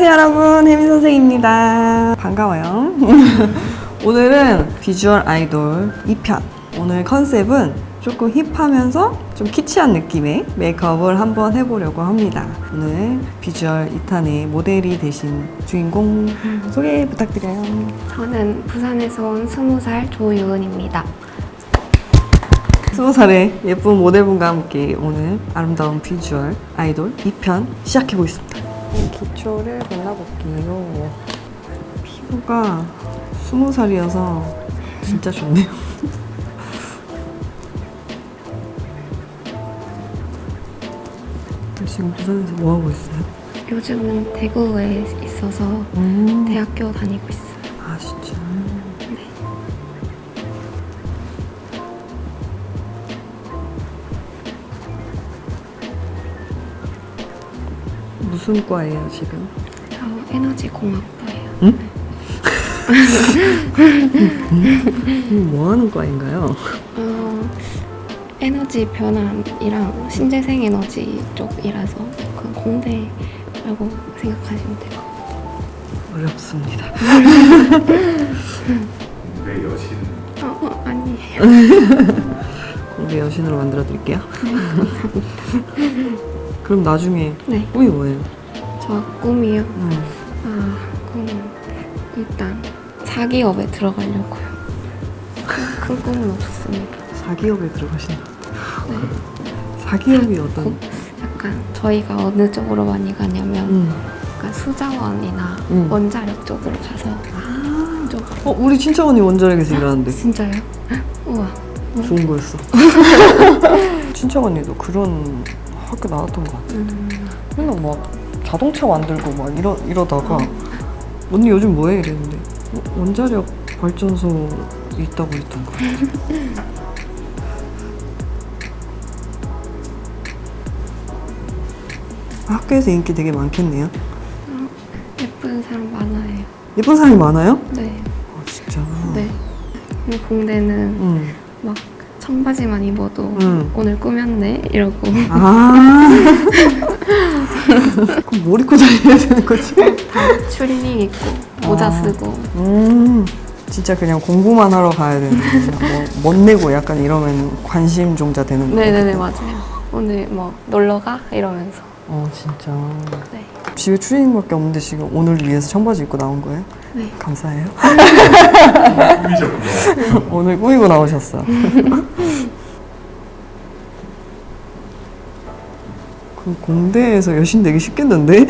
안녕하세요 여러분, 혜민 선생입니다. 반가워요. 오늘은 비주얼 아이돌 2편. 오늘 컨셉은 조금 힙하면서 좀 키치한 느낌의 메이크업을 한번 해보려고 합니다. 오늘 비주얼 2탄의 모델이 되신 주인공 소개 부탁드려요. 저는 부산에서 온 20살 조유은입니다. 20살의 예쁜 모델분과 함께 오늘 아름다운 비주얼 아이돌 2편 시작해보겠습니다. 기초를 발라볼게요. 피부가 20살이어서 진짜 좋네요. 지금 부산에서 뭐하고 있어요? 요즘은 대구에 있어서 대학교 다니고 있어요. 아 진짜? 네. 무슨 과예요 지금? 저 에너지공학과예요. 응? 뭐 하는 과인가요? 에너지 변환이랑 신재생 에너지 쪽이라서 그 공대라고 생각하시면 될 것 같아요. 어렵습니다. 내 여신. 아니에요. 공대 여신으로 만들어 드릴게요. 그럼 나중에 네, 꿈이 뭐예요? 저 꿈이요. 응. 꿈은 일단 사기업에 들어가려고요. 큰 꿈은 없었습니다. 사기업에 들어가신다. 네. 사기업이 어떤? 약간 저희가 어느 쪽으로 많이 가냐면 약간 수자원이나 원자력 쪽으로 가서 쪽으로. 우리 친척 언니 원자력에서 일하는데 진짜요? 우와. 좋은 거였어. 친척 언니도 그런 학교 나왔던 것 같아. 맨날 막 자동차 만들고 막 이러다가 언니 요즘 뭐해 이랬는데 원자력 발전소 있다고 했던 것 같아. 학교에서 인기 되게 많겠네요. 예쁜 사람 많아요. 예쁜 사람이 많아요? 네. 아 진짜. 네. 근데 공대는 막 청바지만 입어도 오늘 꾸몄네 이러고. 아. 그럼 뭘 입고 다녀야 되는 거지? 다 추리닝 입고 모자 쓰고. 진짜 그냥 공부만 하러 가야 되는 거구나. 뭐 멋내고 약간 이러면 관심 종자 되는 거야. 네네네, 맞아요. 오늘 뭐 놀러 가 이러면서. 진짜. 네. 집에 추리닝밖에 없는데 지금 오늘 위해서 청바지 입고 나온 거예요? 네. 감사해요. 꾸미셨구나. 오늘 꾸미고 나오셨어. 그럼 공대에서 여신 되기 쉽겠는데?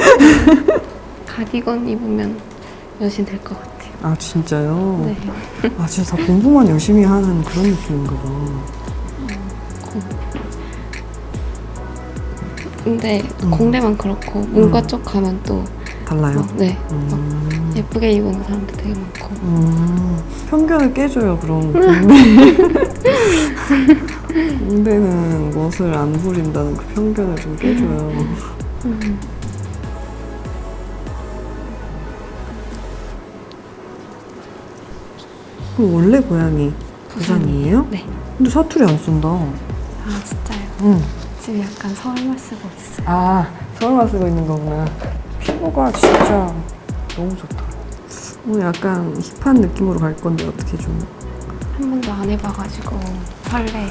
가디건 입으면 여신 될 것 같아요. 아 진짜요? 네. 아 진짜 다 공부만 열심히 하는 그런 느낌인가 봐. 근데 공대만 그렇고 문과 쪽 가면 또 달라요? 네. 막 예쁘게 입은 사람도 되게 많고. 편견을 깨줘요 그럼 공대는 멋을 안 부린다는 그 편견을 좀 깨줘요. 그럼 원래 고향이 부산이에요? 네. 근데 사투리 안 쓴다. 아 진짜요? 응. 지금 약간 서울말 쓰고 있어요. 아 서울말 쓰고 있는 거구나. 피부가 진짜 너무 좋다. 오늘 약간 힙한 느낌으로 갈 건데 어떻게 좀. 한 번도 안 해봐가지고 설레요.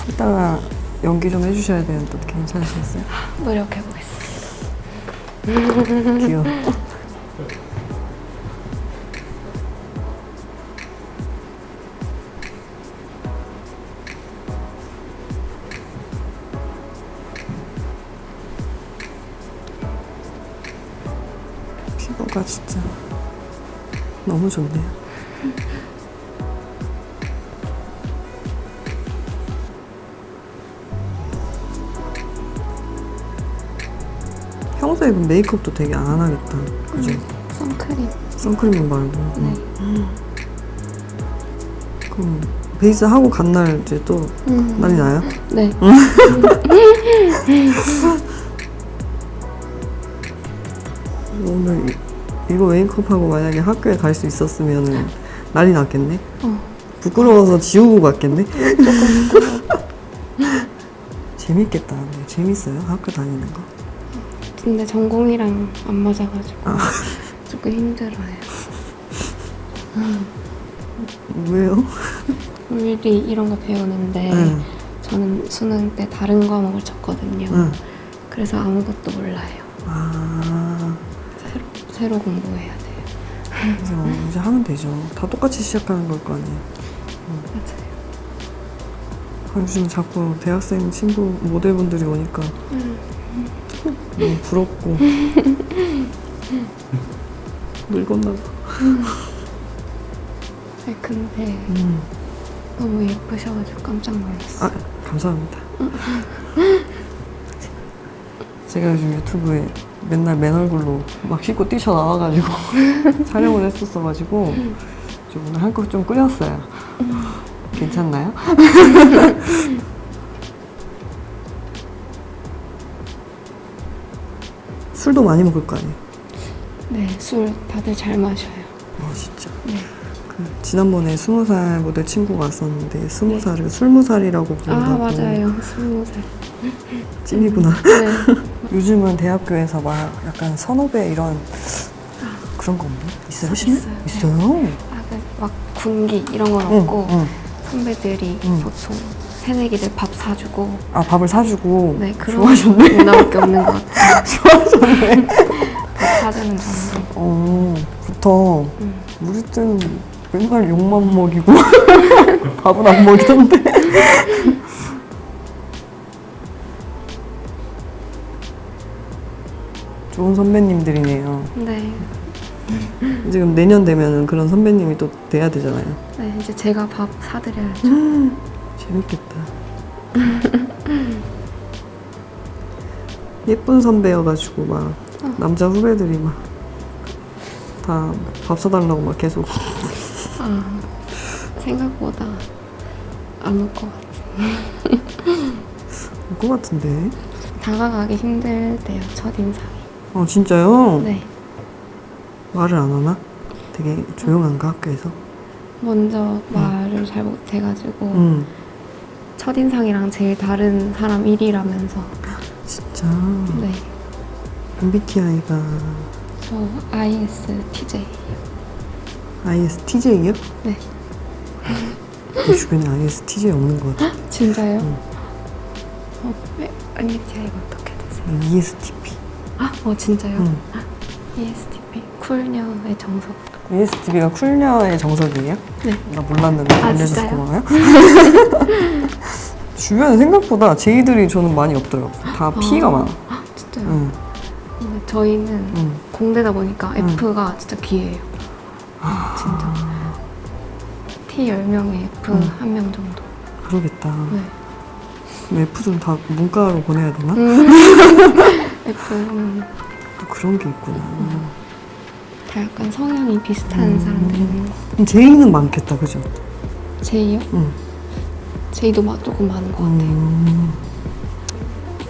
이따가 연기 좀 해주셔야 되는데 어떻게 괜찮으시겠어요? 노력해보겠습니다. 귀여워. 피부가 진짜 너무 좋네요. 평소에 그 메이크업도 되게 안 하겠다. 그죠? 선크림. 선크림만 바르고. 네. 그럼 베이스 하고 간 날 이제 또 난리 나요? 네. 오늘 이거 메이크업하고 만약에 학교에 갈 수 있었으면 난리 났겠네? 부끄러워서 지우고 갔겠네? 재밌겠다. 재밌어요? 학교 다니는 거? 근데 전공이랑 안 맞아가지고 조금 힘들어요. 왜요? 물리 이런 거 배우는데 저는 수능 때 다른 과목을 쳤거든요. 그래서 아무것도 몰라요. 아, 새로 공부해야 돼요. 그래서 이제 하면 되죠. 다 똑같이 시작하는 걸 거 아니에요. 맞아요. 요즘 자꾸 대학생 친구 모델분들이 오니까 너무 부럽고 늙었나 봐. 아니, 근데 너무 예쁘셔가지고 깜짝 놀랐어요. 아, 감사합니다. 제가 요즘 유튜브에 맨날 맨 얼굴로 막 씻고 뛰쳐나와가지고 촬영을 했었어가지고 좀 오늘 한껏 좀 끓였어요. 괜찮나요? 술도 많이 먹을 거 아니에요? 네, 술 다들 잘 마셔요. 진짜. 네. 그 지난번에 20살 모델 친구가 왔었는데 20살을 술무살이라고 부른다고. 맞아요. 20살. 찐이구나. 네. 요즘은 대학교에서 막 약간 선후배 이런 그런 거 없나? 있어요? 있어요. 있어요? 막 군기 이런 건 없고 선배들이 보통 새내기들 밥 사주고 아, 밥을 사주고. 네, 그런 좋아하셨네. 문화밖에 없는 것 같아요. 좋아하셨네. 밥 사주는 정도. 좋다. 우리 때는 맨날 욕만 먹이고 밥은 안 먹이던데. 좋은 선배님들이네요. 네. 지금 내년 되면은 그런 선배님이 또 돼야 되잖아요. 네, 이제 제가 밥 사드려야죠. 재밌겠다. 예쁜 선배여가지고 막 남자 후배들이 막 다 밥 사달라고 막 계속. 생각보다 안 올 것 같아요. 올 것 같은데. 다가가기 힘들대요, 첫인상이. 진짜요? 네. 말을 안 하나? 되게 조용한가 학교에서? 먼저 말을 잘 못해가지고 첫인상이랑 제일 다른 사람 1위라면서. 진짜. 네. MBTI가 저 ISTJ. ISTJ요? 네. 내 주변에 ISTJ 없는 것 같아. 진짜요? MBTI가 어떻게 되세요? ESTP. 진짜요? ESTP. 쿨녀의 정석. ESTP가 쿨녀의 정석이에요? 네. 나 몰랐는데 알려줘서 진짜요? 고마워요. 주변에 생각보다 J들이 저는 많이 없더라고요. 다 P가 많아. 진짜요? 근데 저희는 공대다 보니까 F가 진짜 귀해요. 진짜. T 10명에 F 1명 정도. 그러겠다. 네. 그럼 F들은 다 문과로 보내야 되나? F는 또 그런 게 있구나. 다 약간 성향이 비슷한 사람들이 있는 것 같아요. J는 많겠다, 그죠? J요? 응. J도 조금 많은 것 같아요.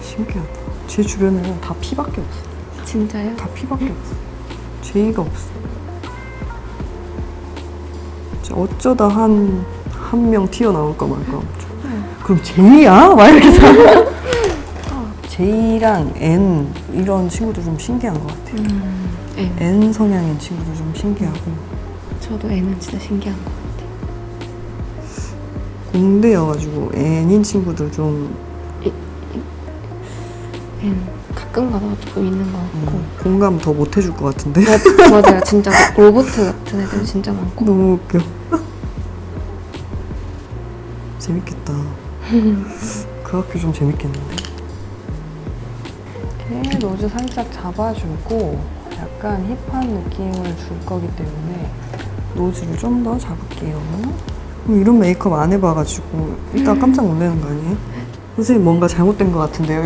신기하다. 제 주변에는 다 P밖에 없어. 진짜요? 다 P밖에 없어. J가 없어. 어쩌다 한 명 튀어나올까 말까. 그럼 J야? 막 이렇게 생각. J랑 N 이런 친구도 좀 신기한 것 같아요. N. N 성향인 친구도 좀 신기하고. 저도 N은 진짜 신기한 것 같아요. 공대여가지고 N인 친구들 좀 N. 가끔 가다가 조금 있는 것 같고. 공감 더 못 해줄 것 같은데. 맞아요. 진짜 로봇 같은 애들 진짜 많고. 너무 웃겨. 재밌겠다. 그 학교 좀 재밌겠는데. 이렇게 노즈 살짝 잡아주고 약간 힙한 느낌을 줄 거기 때문에 노즈를 좀 더 잡을게요. 이런 메이크업 안 해봐가지고 이따 깜짝 놀라는 거 아니에요? 선생님 뭔가 잘못된 것 같은데요?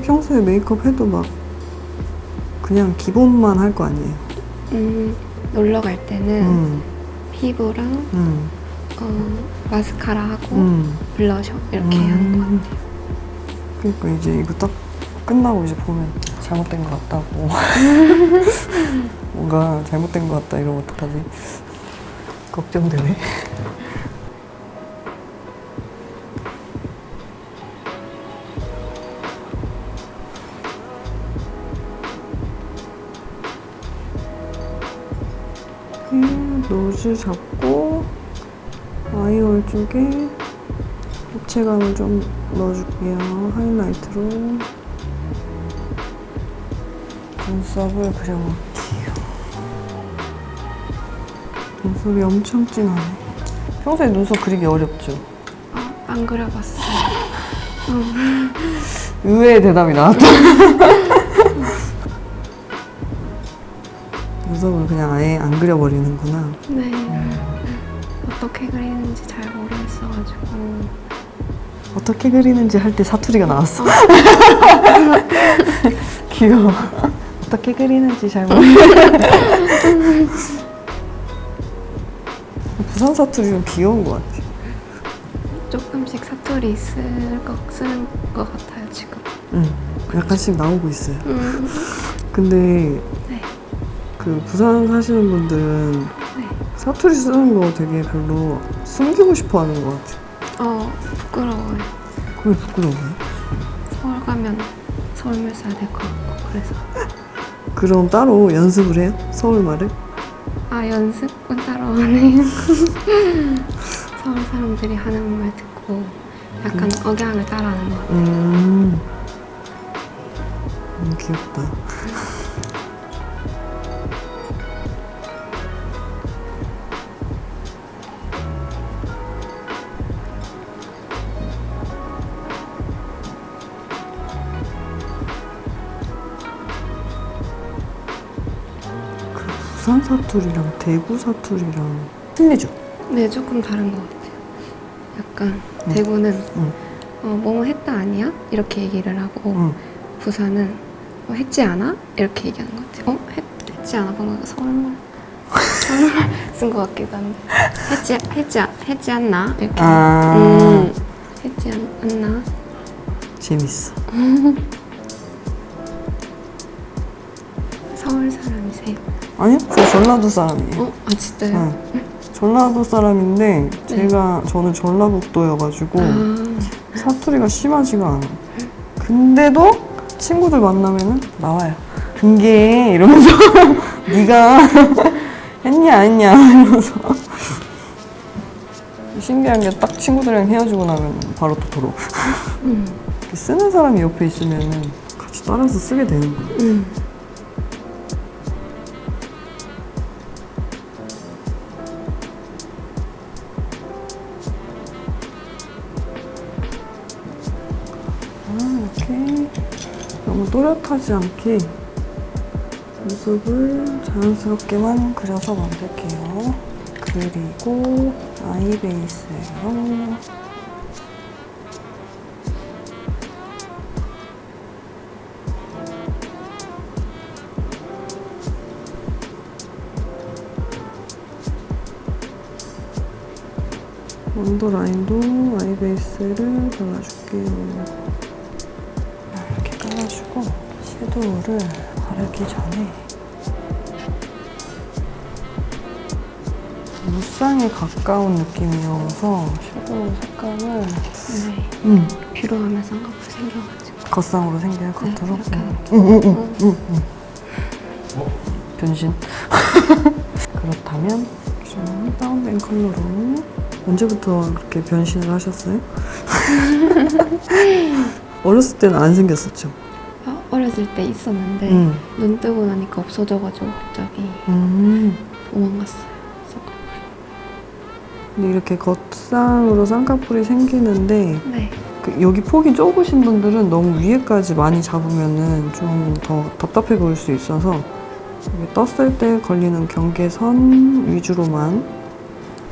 평소에 메이크업 해도 막 그냥 기본만 할 거 아니에요? 놀러 갈 때는 피부랑 마스카라 하고 블러셔 이렇게 하는 것 같아요. 그러니까 이제 이거 딱 끝나고 이제 보면 잘못된 것 같다고 뭔가 잘못된 것 같다 이러면 어떡하지? 걱정되네. 노즈 잡고 아이홀 쪽에 입체감을 좀 넣어줄게요. 하이라이트로 눈썹을 그려볼게요. 눈썹이 엄청 진하네. 평소에 눈썹 그리기 어렵죠? 안 그려봤어요. 의외의 대답이 나왔다. 눈썹을 그냥 아예 안 그려버리는구나. 네. 어떻게 그리는지 잘 모르겠어가지고. 어떻게 그리는지 할 때 사투리가 나왔어. 귀여워. 어떻게 그리는지 잘 모르겠어. 부산 사투리 좀 귀여운 것 같아. 조금씩 사투리 쓰는 것 같아요, 지금. 약간씩 나오고 있어요. 근데 네. 그 부산 사시는 분들은 네. 사투리 쓰는 거 되게 별로 숨기고 싶어 하는 것 같아. 부끄러워요. 그게 부끄러워요? 서울 가면 서울말 써야 될 것 같고, 그래서. 그럼 따로 연습을 해요? 서울말을? 연습은 따로 안 해요. 서울 사람들이 하는 말 듣고 약간 억양을 따라하는 것 같아요. 귀엽다. 부산 사투리랑 대구 사투리랑 틀리죠? 네, 조금 다른 것 같아요. 약간 대구는 뭐뭐 했다 아니야? 이렇게 얘기를 하고 부산은 했지 않아? 이렇게 얘기하는 것 같아요. 했지 않아? 방금 서울말 쓴 것 같기도 한데 했지 않나? 이렇게 했지 않나? 재밌어. 서울 사람이세요? 아니요, 저 전라도 사람이에요. 진짜요? 전라도 사람인데 저는 전라북도여가지고 사투리가 심하지가 않아요. 근데도 친구들 만나면은 나와요. 근게 이러면서 네가 했냐 안 했냐 이러면서 신기한 게 딱 친구들이랑 헤어지고 나면 바로 또 돌아오고 쓰는 사람이 옆에 있으면은 같이 따라서 쓰게 되는 거예요. 이렇게 너무 또렷하지 않게 모습을 자연스럽게만 그려서 만들게요. 그리고 아이 베이스예요. 언더 라인도 아이 베이스를 발라줄게요. 이렇게 깔아주고 섀도우를 바르기 전에 무쌍에 가까운 느낌이어서 섀도우 색감을 비로하면 쌍꺼풀 생겨가지고 겉쌍으로 생겨요, 겉으로? 변신. 그렇다면 좀 다운된 컬러로 언제부터 그렇게 변신을 하셨어요? 어렸을 때는 안 생겼었죠? 어렸을 때 있었는데 눈 뜨고 나니까 없어져가지고 갑자기 도망갔어요. 근데 이렇게 겉쌍으로 쌍꺼풀이 생기는데 네. 여기 폭이 좁으신 분들은 너무 위에까지 많이 잡으면은 좀 더 답답해 보일 수 있어서 이게 떴을 때 걸리는 경계선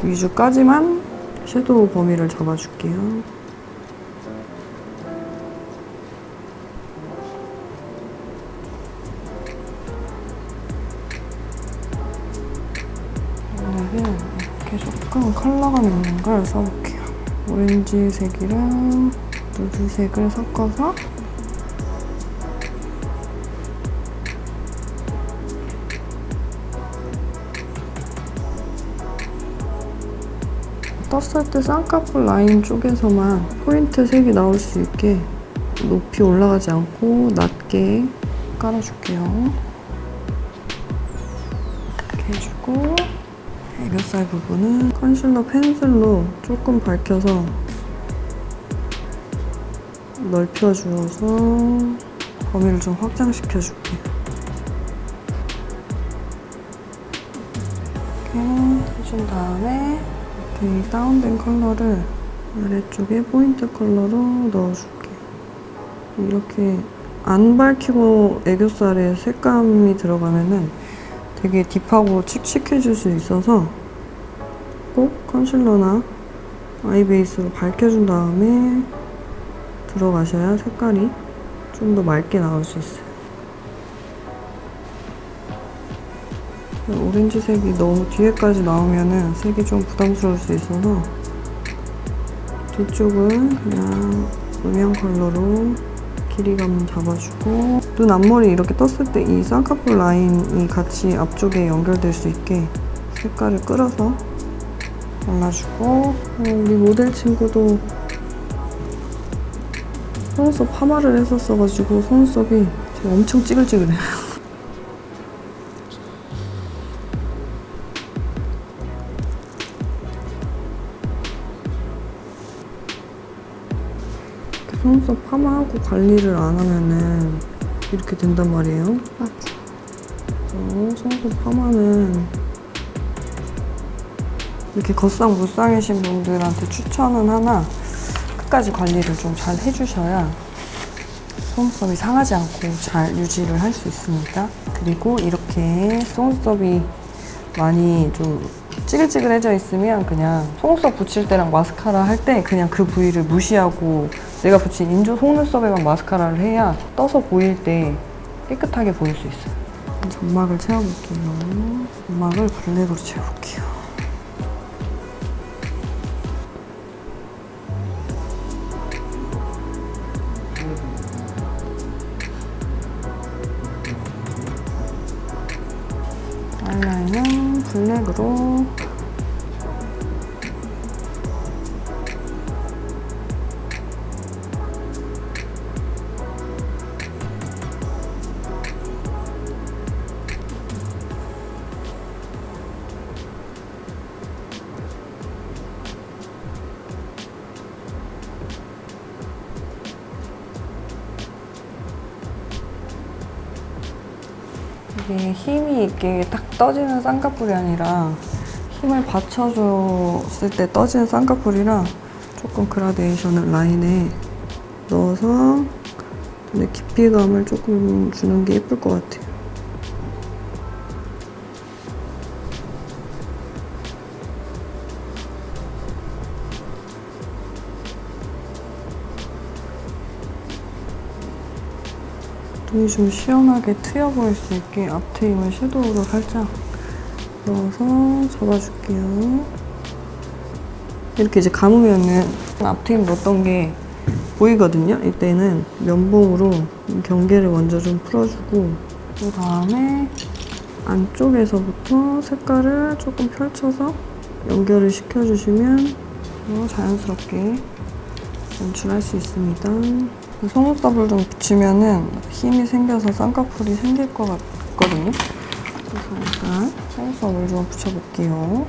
위주까지만 섀도우 범위를 잡아줄게요. 오늘은 이렇게 좀 조금 컬러감 있는 걸 써볼게요. 오렌지색이랑 누드색을 섞어서 떴을 때 쌍꺼풀 라인 쪽에서만 포인트 색이 나올 수 있게 높이 올라가지 않고 낮게 깔아줄게요. 이렇게 해주고 애교살 부분은 컨실러 펜슬로 조금 밝혀서 넓혀주어서 범위를 좀 확장시켜줄게요. 이렇게 해준 다음에 이 다운된 컬러를 아래쪽에 포인트 컬러로 넣어줄게요. 이렇게 안 밝히고 애교살에 색감이 들어가면은 되게 딥하고 칙칙해질 수 있어서 꼭 컨실러나 아이 베이스로 밝혀준 다음에 들어가셔야 색깔이 좀 더 맑게 나올 수 있어요. 오렌지색이 너무 뒤에까지 나오면은 색이 좀 부담스러울 수 있어서 뒤쪽은 그냥 음영 컬러로 길이감 잡아주고 눈 앞머리 이렇게 떴을 때 이 쌍꺼풀 라인이 같이 앞쪽에 연결될 수 있게 색깔을 끌어서 발라주고 우리 모델 친구도 속눈썹 파마를 했었어가지고 속눈썹이 지금 엄청 찌글찌글해요. 속눈썹 파마하고 관리를 안 하면은 이렇게 된단 말이에요. 맞아. 속눈썹 파마는 이렇게 겉상무쌍이신 분들한테 추천은 하나 끝까지 관리를 좀 잘 해주셔야 속눈썹이 상하지 않고 잘 유지를 할 수 있습니다. 그리고 이렇게 속눈썹이 많이 좀 찌글찌글해져 있으면 그냥 속눈썹 붙일 때랑 마스카라 할 때 그냥 그 부위를 무시하고 내가 붙인 인조 속눈썹에만 마스카라를 해야 떠서 보일 때 깨끗하게 보일 수 있어요. 점막을 채워볼게요. 점막을 블랙으로 채워볼게요. 아이라인은 블랙으로 이게 힘이 있게 딱 떠지는 쌍꺼풀이 아니라 힘을 받쳐줬을 때 떠지는 쌍꺼풀이라 조금 그라데이션을 라인에 넣어서 눈의 깊이감을 조금 주는 게 예쁠 것 같아요. 눈이 좀 시원하게 트여 보일 수 있게 앞트임을 섀도우로 살짝 넣어서 잡아줄게요. 이렇게 이제 감으면은 앞트임 넣었던 게 보이거든요. 이때는 면봉으로 경계를 먼저 좀 풀어주고 그 다음에 안쪽에서부터 색깔을 조금 펼쳐서 연결을 시켜주시면 자연스럽게 연출할 수 있습니다. 속눈썹을 좀 붙이면은 힘이 생겨서 쌍꺼풀이 생길 것 같거든요. 그래서 일단 속눈썹을 좀 붙여볼게요.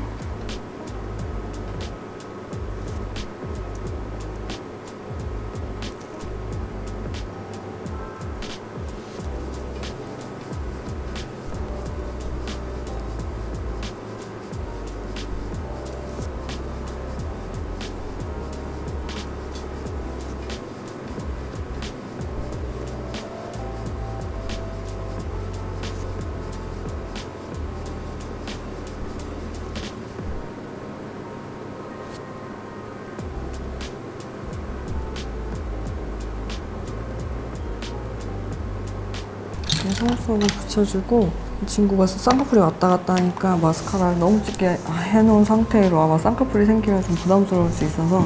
속눈썹을 붙여주고 이 친구가 쌍꺼풀이 왔다 갔다 하니까 마스카라를 너무 짙게 해놓은 상태로 아마 쌍꺼풀이 생기면 좀 부담스러울 수 있어서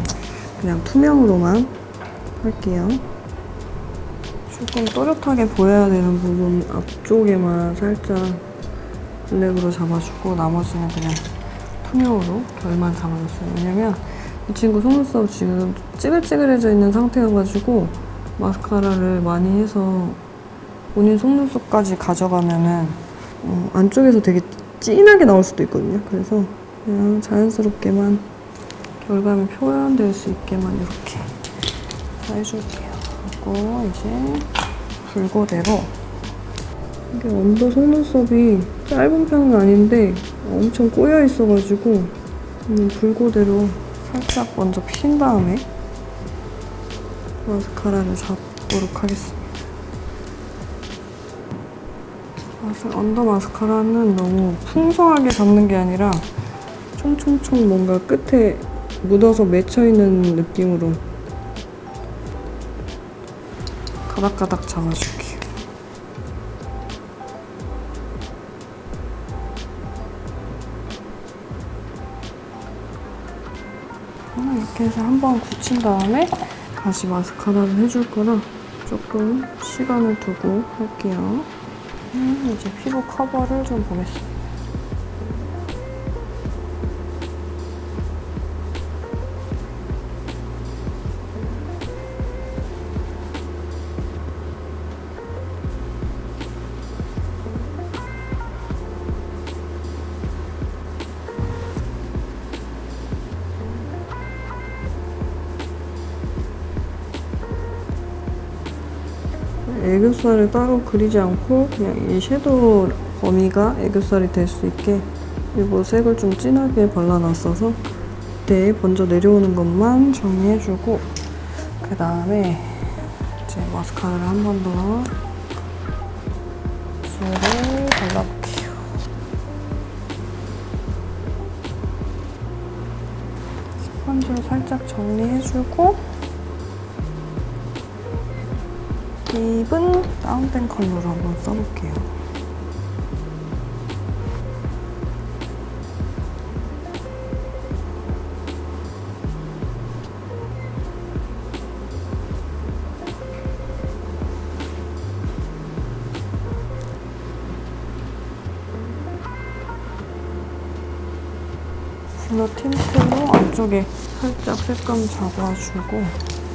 그냥 투명으로만 할게요. 조금 또렷하게 보여야 되는 부분 앞쪽에만 살짝 블랙으로 잡아주고 나머지는 그냥 투명으로 결만 잡아줬어요. 왜냐면 이 친구 속눈썹 지금 찌글찌글해져 있는 상태여가지고 마스카라를 많이 해서 본인 속눈썹까지 가져가면은 안쪽에서 되게 진하게 나올 수도 있거든요. 그래서 그냥 자연스럽게만 결감이 표현될 수 있게만 이렇게 해줄게요. 그리고 이제 붉고대로 이게 언더 속눈썹이 짧은 편은 아닌데 엄청 꼬여 있어가지고 붉고대로 살짝 먼저 핀 다음에 마스카라를 잡도록 하겠습니다. 언더 마스카라는 너무 풍성하게 잡는 게 아니라 총총총 뭔가 끝에 묻어서 맺혀있는 느낌으로 가닥가닥 잡아줄게요. 이렇게 해서 한번 굳힌 다음에 다시 마스카라를 해줄 거라 조금 시간을 두고 할게요. 이제 피부 커버를 좀 보겠습니다. 애교살을 따로 그리지 않고 그냥 이 섀도우 범위가 애교살이 될 수 있게 일부 색을 좀 진하게 발라놨어서 그때 먼저 내려오는 것만 정리해주고 그 다음에 이제 마스카라를 한 번 더 입술에 발라볼게요. 스펀지로 살짝 정리해주고 립은 다운된 컬러로 한번 써볼게요. 블러 틴트로 안쪽에 살짝 색감 잡아주고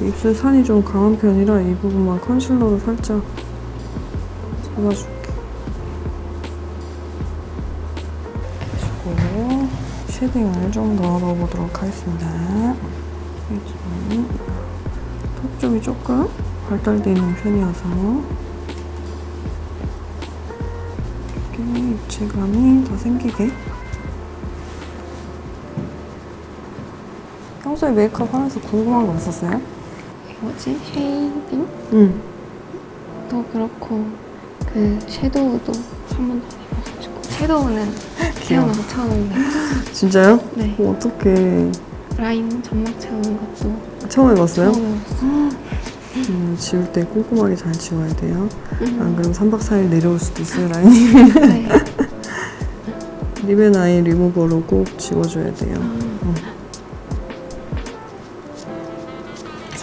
입술 산이 좀 강한 편이라 이 부분만 컨실러로 살짝 잡아줄게. 그리고 쉐딩을 좀 넣어보도록 하겠습니다. 턱 쪽이 조금 발달되어 있는 편이어서 이렇게 입체감이 더 생기게. 평소에 메이크업 하면서 궁금한 거 있었어요? 뭐지? 쉐이딩? 응. 도 그렇고 그 섀도우도 한 번도 안 해봐가지고 섀도우는 태어나서 처음 해봤어요. 진짜요? 네. 어떡해. 라인 점막 채우는 것도 처음 해봤어요? 처음 해봤어요. 지울 때 꼼꼼하게 잘 지워야 돼요. 안 그러면 3박 4일 내려올 수도 있어요, 라인이. 네. 립 앤 아이 리무버로 꼭 지워줘야 돼요.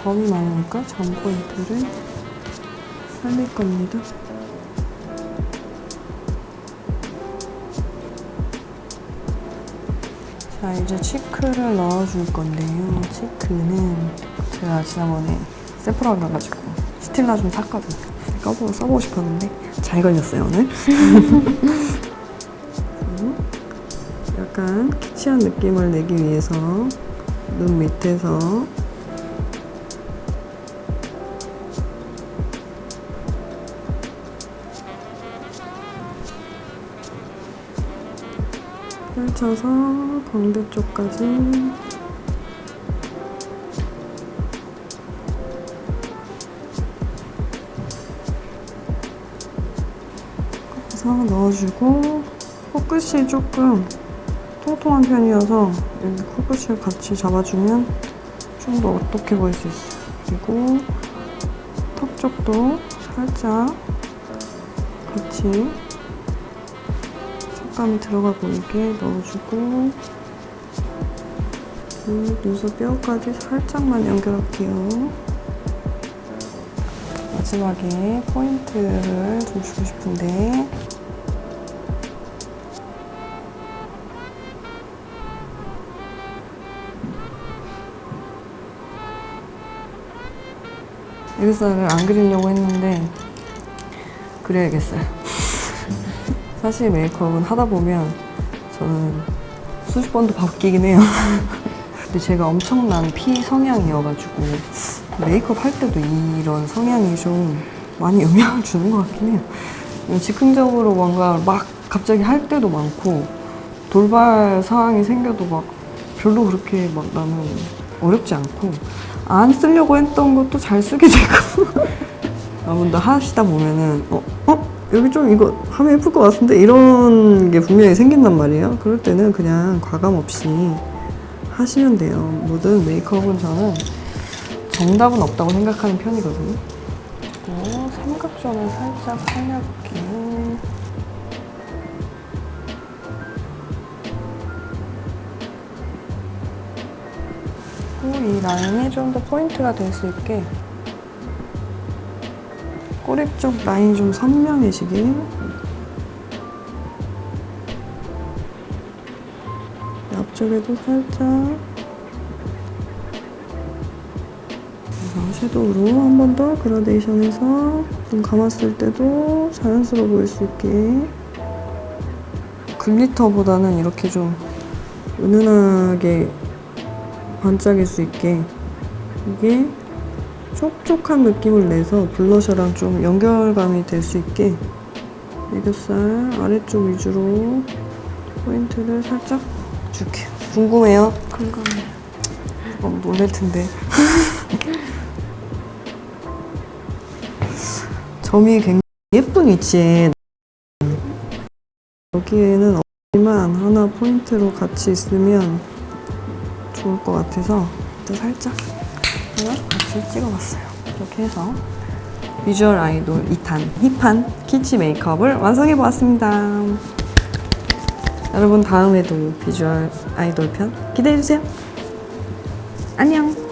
점이 많으니까 점 포인트를 살릴 겁니다. 자, 이제 치크를 넣어줄 건데요. 치크는 제가 지난번에 세프라 가가지고 스틸라 좀 샀거든요. 써보고 싶었는데 잘 걸렸어요, 오늘. 약간 키치한 느낌을 내기 위해서 눈 밑에서 펼쳐서 광대 쪽까지 꺾어서 넣어주고 코끝이 조금 통통한 편이어서 여기 코끝을 같이 잡아주면 좀 더 어떻게 보일 수 있어요. 그리고 턱 쪽도 살짝 같이 색감이 들어가 보이게 넣어주고 눈썹 뼈까지 살짝만 연결할게요. 마지막에 포인트를 좀 주고 싶은데 애교살을 안 그리려고 했는데 그려야겠어요. 사실 메이크업은 하다 보면 저는 수십 번도 바뀌긴 해요. 근데 제가 엄청난 피 성향이어가지고 메이크업 할 때도 이런 성향이 좀 많이 영향을 주는 것 같긴 해요. 즉흥적으로 뭔가 막 갑자기 할 때도 많고 돌발 상황이 생겨도 막 별로 그렇게 막 나는 어렵지 않고 안 쓰려고 했던 것도 잘 쓰게 되고 여러분도 하시다 보면은 여기 좀 이거 하면 예쁠 것 같은데 이런 게 분명히 생긴단 말이에요. 그럴 때는 그냥 과감 없이 하시면 돼요. 모든 메이크업은 저는 정답은 없다고 생각하는 편이거든요. 그리고 삼각존을 살짝 살려볼게요. 그리고 이 라인이 좀 더 포인트가 될 수 있게 꼬리 쪽 라인이 좀 선명해지게 앞쪽에도 살짝 그래서 섀도우로 한 번 더 그라데이션해서 눈 감았을 때도 자연스러워 보일 수 있게 글리터보다는 이렇게 좀 은은하게 반짝일 수 있게 이게 촉촉한 느낌을 내서 블러셔랑 좀 연결감이 될 수 있게 애교살 아래쪽 위주로 포인트를 살짝 줄게요. 궁금해요? 궁금해요. 너무 놀랄 텐데. 점이 굉장히 예쁜 위치에 여기에는 없지만 하나 포인트로 같이 있으면 좋을 것 같아서 살짝 하나 같이 찍어봤어요. 이렇게 해서 비주얼 아이돌 2탄 힙한 키치 메이크업을 완성해보았습니다. 여러분 다음에도 비주얼 아이돌 편 기대해주세요. 안녕!